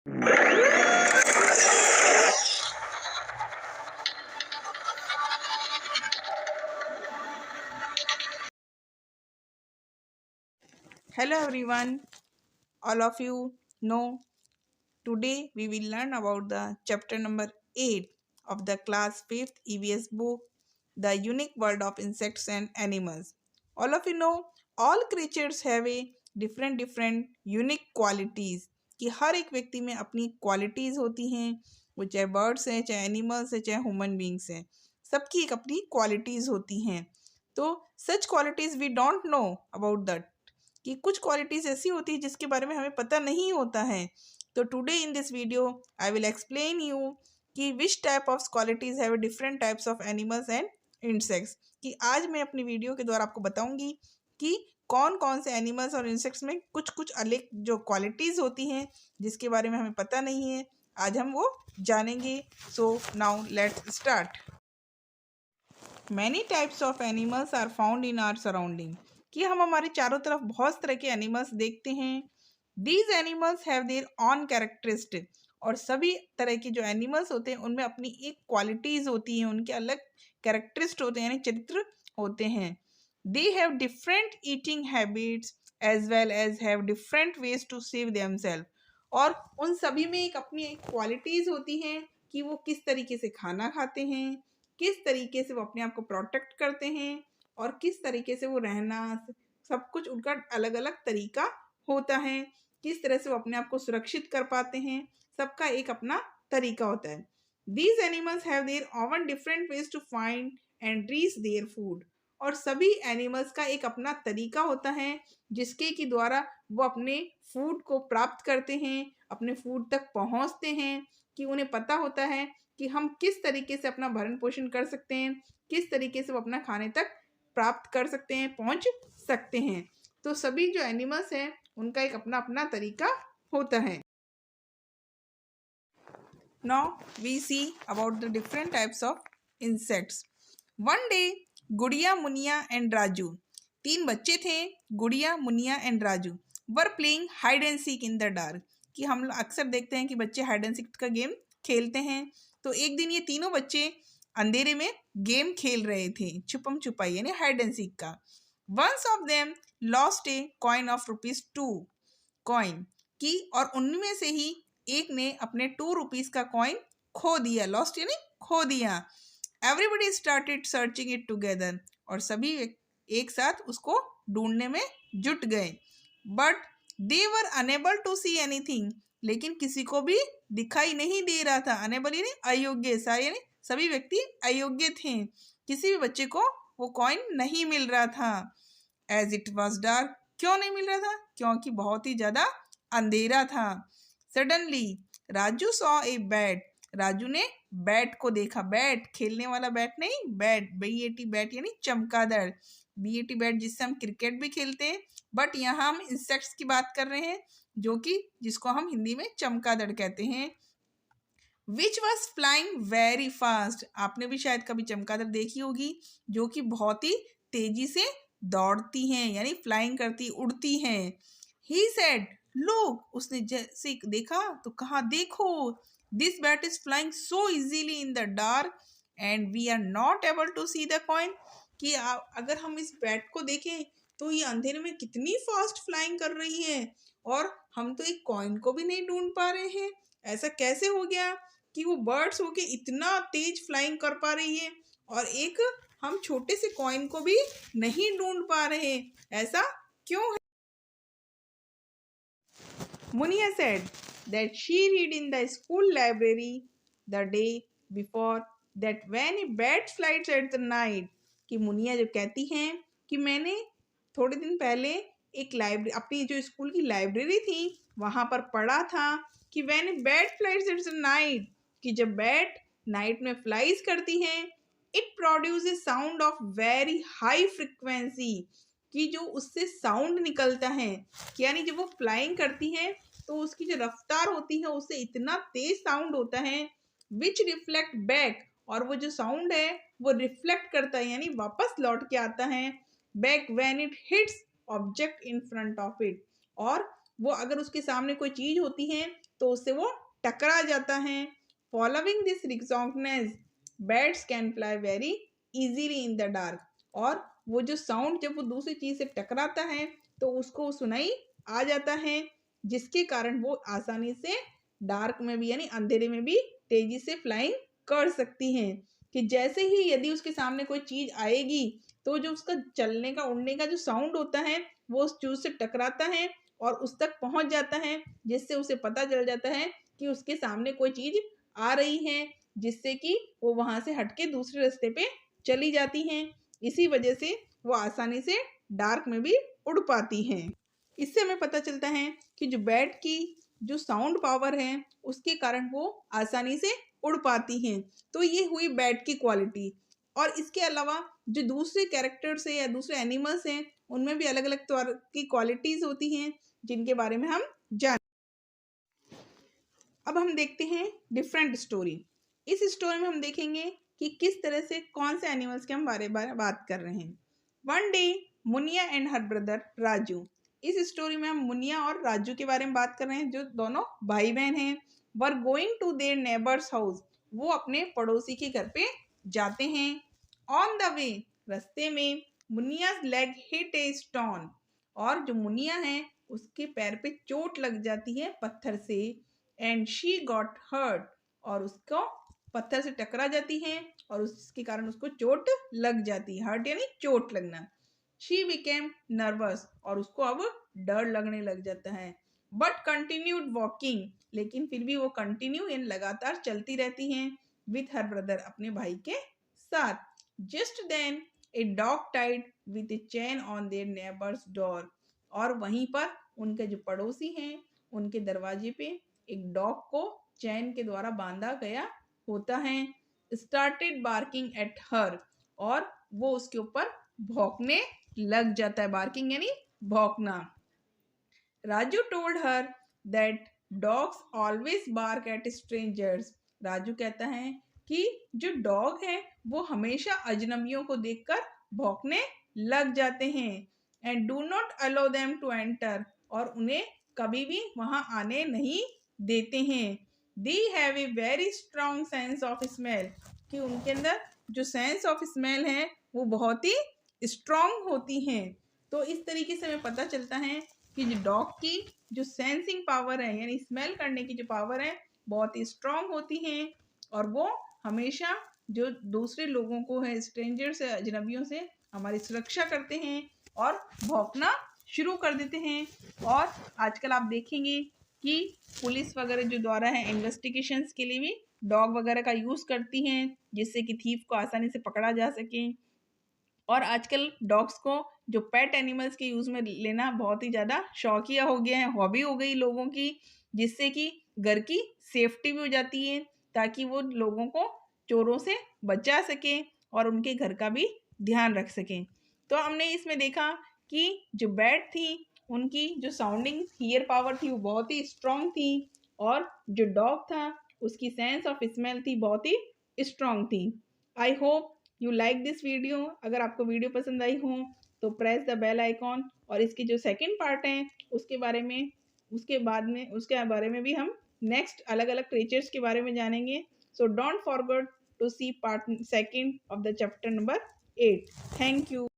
Hello everyone, all of you know today we will learn about the chapter number 8 of the class 5th EVS book, The Unique World of Insects and Animals. All of you know all creatures have a different unique qualities कि हर एक व्यक्ति में अपनी qualities होती हैं, वो चाहे birds हैं, चाहे एनिमल्स हैं, चाहे ह्यूमन बींग्स हैं, सबकी एक अपनी क्वालिटीज़ होती हैं. तो such qualities we don't know about that कि कुछ क्वालिटीज़ ऐसी होती है जिसके बारे में हमें पता नहीं होता है. तो today in this video I will explain you कि which type of qualities have different types of animals and insects. कि आज मैं अपनी वीडियो के द्वारा आपको बताऊंगी कि कौन कौन से एनिमल्स और इंसेक्ट्स में कुछ कुछ अलग जो क्वालिटीज़ होती हैं जिसके बारे में हमें पता नहीं है, आज हम वो जानेंगे. So now let's start. Many types of animals are found in our surrounding. कि हम हमारे चारों तरफ बहुत तरह के एनिमल्स देखते हैं. These animals have there on characteristic. और सभी तरह के जो एनिमल्स होते हैं उनमें अपनी एक क्वालिटीज़ होती हैं, उनके अलग कैरेक्टरिस्ट होते हैं यानी चरित्र होते हैं. They have different eating habits as well as have different ways to save themselves. और उन सभी में एक अपनी एक क्वालिटीज़ होती हैं कि वो किस तरीके से खाना खाते हैं, किस तरीके से वो अपने आप को प्रोटेक्ट करते हैं और किस तरीके से वो रहना, सब कुछ उनका अलग अलग तरीका होता है. किस तरह से वो अपने आप को सुरक्षित कर पाते हैं, सबका एक अपना तरीका होता है. These animals have their own different ways to find and reach their food. और सभी एनिमल्स का एक अपना तरीका होता है जिसके की द्वारा वो अपने फूड को प्राप्त करते हैं, अपने फूड तक पहुंचते हैं. कि उन्हें पता होता है कि हम किस तरीके से अपना भरण पोषण कर सकते हैं, किस तरीके से वो अपना खाने तक प्राप्त कर सकते हैं, पहुंच सकते हैं. तो सभी जो एनिमल्स हैं उनका एक अपना अपना तरीका होता है. Now we see about the different types of insects. One day Gudiya, Muniya and Raju, तीन बच्चे थे, Gudiya, Muniya and Raju, were playing hide and seek in the dark. कि हम अक्सर देखते हैं कि बच्चे हाइड एंड सीक का गेम खेलते हैं. तो एक दिन ये तीनों बच्चे अंधेरे में गेम खेल रहे थे, छुपम छुपाई यानी हाइड एंड सीक का. Once of them lost a coin of ₹2 coin. की और उनमें से ही एक ने अपने ₹2 का कॉइन खो दिया. लॉस्ट यानी खो दिया. Everybody started searching it together. और सभी एक साथ उसको ढूंढने में जुट गए. But they were unable to see anything. लेकिन किसी को भी दिखाई नहीं दे रहा था. अनेबल यानी अयोग्य, सारे यानी सभी व्यक्ति अयोग्य थे. किसी भी बच्चे को वो कॉइन नहीं मिल रहा था. As it was dark. क्यों नहीं मिल रहा था? क्योंकि बहुत ही ज्यादा अंधेरा था. Suddenly Raju saw a bat. Raju ने बैट को देखा. बैट खेलने वाला बैट नहीं, बैट, BAT बैट यानी चमगादड़. BAT बैट जिससे हम क्रिकेट भी खेलते हैं, बट यहाँ हम इंसेक्ट्स की बात कर रहे हैं जो कि जिसको हम हिंदी में चमगादड़ कहते हैं. Which was flying very fast. आपने भी शायद कभी चमगादड़ देखी होगी जो कि बहुत ही तेजी से दौड़ती हैं यानी फ्लाइंग करती, उड़ती हैं. He said look. उसने जैसे देखा तो कहा देखो, this bat is flying so easily in the dark and we are not able to see the coin. कि अगर हम इस बैट को देखें तो ये अंधेरे में कितनी फास्ट फ्लाइंग कर रही है और हम तो एक कॉइन को भी नहीं ढूंढ पा रहे हैं. ऐसा कैसे हो गया कि वो बर्ड्स होके इतना तेज फ्लाइंग कर पा रही है और एक हम छोटे से कॉइन को भी नहीं ढूंढ पा रहे हैं? ऐसा क्यों है? Munia said that she read in the school library the day before that when a bat flies at the night. कि मुनिया जो कहती हैं कि मैंने थोड़े दिन पहले एक लाइब्रेरी, अपनी जो स्कूल की लाइब्रेरी थी वहाँ पर पढ़ा था कि when a bat flies at the night, कि जब बैट नाइट में फ्लाइज करती हैं, it produces sound of very high frequency. कि जो उससे साउंड निकलता है, यानी जब वो फ्लाइंग करती है तो उसकी जो रफ्तार होती है उससे इतना तेज साउंड होता है विच रिफ्लेक्ट बैक. और वो जो साउंड है वो रिफ्लेक्ट करता है यानी वापस लौट के आता है back when it hits object in front of it. और वो अगर उसके सामने कोई चीज होती है तो उससे वो टकरा जाता है। Following this recognise bats can fly very easily in the dark. और वो जो साउंड जब वो दूसरी चीज से टकराता है तो उसको सुनाई आ जाता है, जिसके कारण वो आसानी से डार्क में भी यानी अंधेरे में भी तेजी से फ्लाइंग कर सकती हैं। कि जैसे ही यदि उसके सामने कोई चीज आएगी तो जो उसका चलने का उड़ने का जो साउंड होता है वो उस चीज से टकराता है और उस तक पहुंच जाता है, जिससे उसे पता चल जाता है कि उसके सामने कोई चीज आ रही है, जिससे कि वो वहां से हटके दूसरे रास्ते पे चली जाती हैं। इसी वजह से वो आसानी से डार्क में भी उड़ पाती हैं। इससे हमें पता चलता है कि जो बैट की जो साउंड पावर है उसके कारण वो आसानी से उड़ पाती हैं। तो ये हुई बैट की क्वालिटी। और इसके अलावा जो दूसरे कैरेक्टर्स है या दूसरे एनिमल्स हैं उनमें भी अलग अलग तरह की क्वालिटीज होती हैं जिनके बारे में हम जान। अब हम देखते हैं डिफरेंट स्टोरी। इस स्टोरी में हम देखेंगे कि किस तरह से कौन से एनिमल्स के हम बारे में बात कर रहे हैं। One day Muniya and her brother Raju. इस स्टोरी में हम मुनिया और राजू के बारे में बात कर रहे हैं जो दोनों भाई बहन हैं। Were going to their neighbours house. वो अपने पड़ोसी के घर पे जाते हैं। ऑन द वे रास्ते में मुनियाज लेग हिट ए स्टोन। और जो मुनिया है उसके पैर पे चोट लग जाती है पत्थर से। And she got hurt. और उसको पत्थर से टकरा जाती है और उसके कारण उसको चोट लग जाती है। हर्ट यानी चोट लगना। She became nervous. और उसको अब डर लगने लग जाता है। But continued walking. लेकिन फिर भी वो कंटिन्यू यानी लगातार चलती रहती हैं विथ हर ब्रदर अपने भाई के साथ। Just then a dog tied with a chain on their neighbours door. और वहीं पर उनके जो पड़ोसी हैं उनके दरवाजे पे एक डॉग को चैन के द्वारा बांधा गया होता है। Started barking at her. और वो उसके ऊपर भौंकने लग जाता है। बार्किंग यानी भौंकना। Raju told her that dogs always bark at strangers. Raju कहता है कि जो डॉग है वो हमेशा अजनबियों को देखकर भौंकने लग जाते हैं। And do not allow them to enter. और उन्हें कभी भी वहां आने नहीं देते हैं। They have a very strong sense of smell. कि उनके अंदर जो सेंस ऑफ स्मेल है वो बहुत ही स्ट्रॉन्ग होती हैं। तो इस तरीके से हमें पता चलता है कि जो डॉग की जो सेंसिंग पावर है यानी स्मेल करने की जो पावर है बहुत ही स्ट्रॉन्ग होती हैं। और वो हमेशा जो दूसरे लोगों को है स्ट्रेंजर से अजनबियों से हमारी सुरक्षा करते हैं और भौंकना शुरू कर देते हैं। और आजकल आप देखेंगे कि पुलिस वगैरह जो द्वारा है इन्वेस्टिगेशंस के लिए भी डॉग वगैरह का यूज़ करती हैं जिससे कि थीफ को आसानी से पकड़ा जा सके। और आजकल डॉग्स को जो पेट एनिमल्स के यूज़ में लेना बहुत ही ज़्यादा शौकिया हो गया है, हॉबी हो गई लोगों की, जिससे कि घर की सेफ्टी भी हो जाती है ताकि वो लोगों को चोरों से बचा सकें और उनके घर का भी ध्यान रख सकें। तो हमने इसमें देखा कि जो बैट थी उनकी जो साउंडिंग ईयर पावर थी वो बहुत ही स्ट्रॉन्ग थी। और जो डॉग था उसकी सेंस ऑफ स्मेल थी बहुत ही स्ट्रॉन्ग थी। I hope you like this video. अगर आपको वीडियो पसंद आई हो तो प्रेस द बेल आइकॉन। और इसकी जो सेकंड पार्ट है उसके बारे में उसके बारे में भी हम नेक्स्ट अलग अलग क्रिएचर्स के बारे में जानेंगे। So don't forget to see part second of the chapter number 8। Thank you.